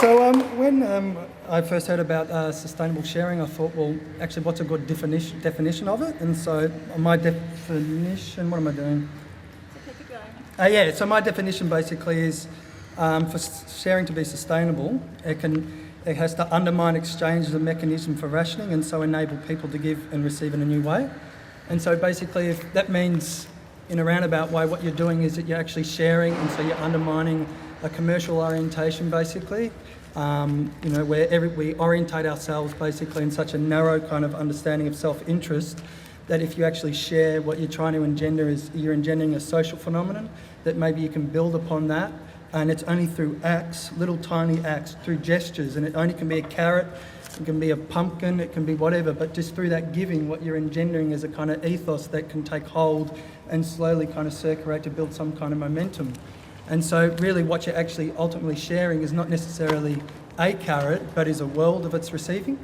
So when I first heard about sustainable sharing, I thought, well, actually, what's a good definition of it? And so my definition, what am I doing? Keep going. So my definition basically is for sharing to be sustainable, it has to undermine exchange as a mechanism for rationing and so enable people to give and receive in a new way. And so basically, if that means in a roundabout way, what you're doing is that you're actually sharing, and so you're undermining a commercial orientation basically, where we orientate ourselves basically in such a narrow kind of understanding of self-interest that if you actually share, what you're trying to engender is you're engendering a social phenomenon that maybe you can build upon that, and it's only through acts, little tiny acts, through gestures, and it only can be a carrot, it can be a pumpkin, it can be whatever, but just through that giving, what you're engendering is a kind of ethos that can take hold and slowly kind of circulate to build some kind of momentum. And so really what you're actually ultimately sharing is not necessarily a carrot, but is a world of its receiving.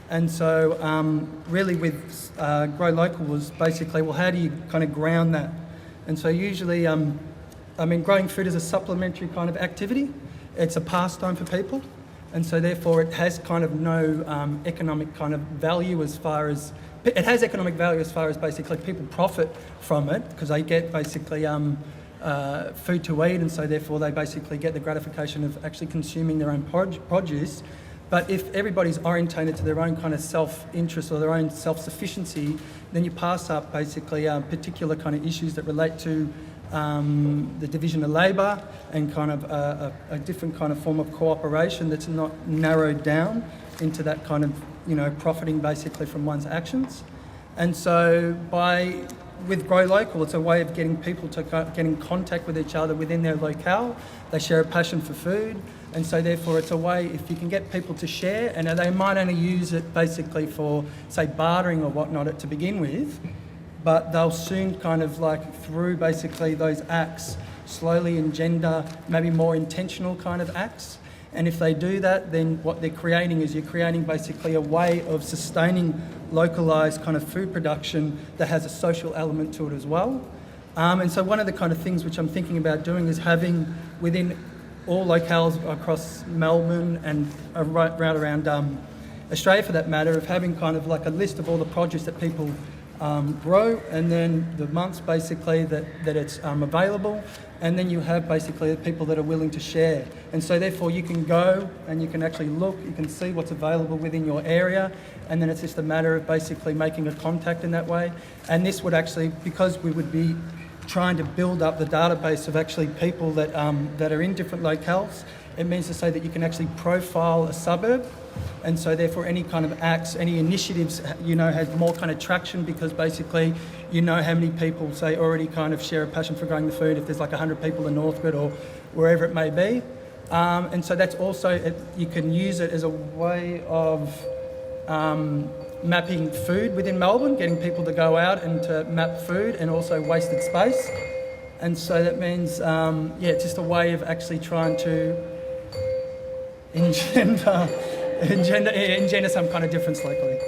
And so really with Grow Local was basically, well, how do you kind of ground that? And so usually, growing food is a supplementary kind of activity. It's a pastime for people. And so therefore it has kind of no economic kind of value as far as, it has economic value as far as basically people profit from it because they get basically food to eat, and so therefore they basically get the gratification of actually consuming their own produce. But if everybody's orientated to their own kind of self-interest or their own self-sufficiency, then you pass up basically particular kind of issues that relate to the division of labour and kind of a different kind of form of cooperation that's not narrowed down into that kind of, profiting basically from one's actions. And so with Grow Local, it's a way of getting people to get in contact with each other within their locale. They share a passion for food, and so therefore it's a way, if you can get people to share, and they might only use it basically for, say, bartering or whatnot to begin with, but they'll soon kind of like through basically those acts slowly engender maybe more intentional kind of acts. And if they do that, then what they're creating is you're creating basically a way of sustaining localised kind of food production that has a social element to it as well. And so one of the kind of things which I'm thinking about doing is having within all locales across Melbourne and right around Australia for that matter, of having kind of like a list of all the produce that people grow, and then the months basically that it's available, and then you have basically the people that are willing to share. And so therefore you can go and you can actually look, you can see what's available within your area, and then it's just a matter of basically making a contact in that way. And this would actually, because we would be trying to build up the database of actually people that are in different locales, it means to say that you can actually profile a suburb. And so therefore any kind of acts, any initiatives, has more kind of traction because basically how many people, say, already kind of share a passion for growing the food if there's like 100 people in Northcote or wherever it may be. And so that's also, you can use it as a way of mapping food within Melbourne, getting people to go out and to map food and also wasted space. And so that means, it's just a way of actually trying to engender some kind of difference locally.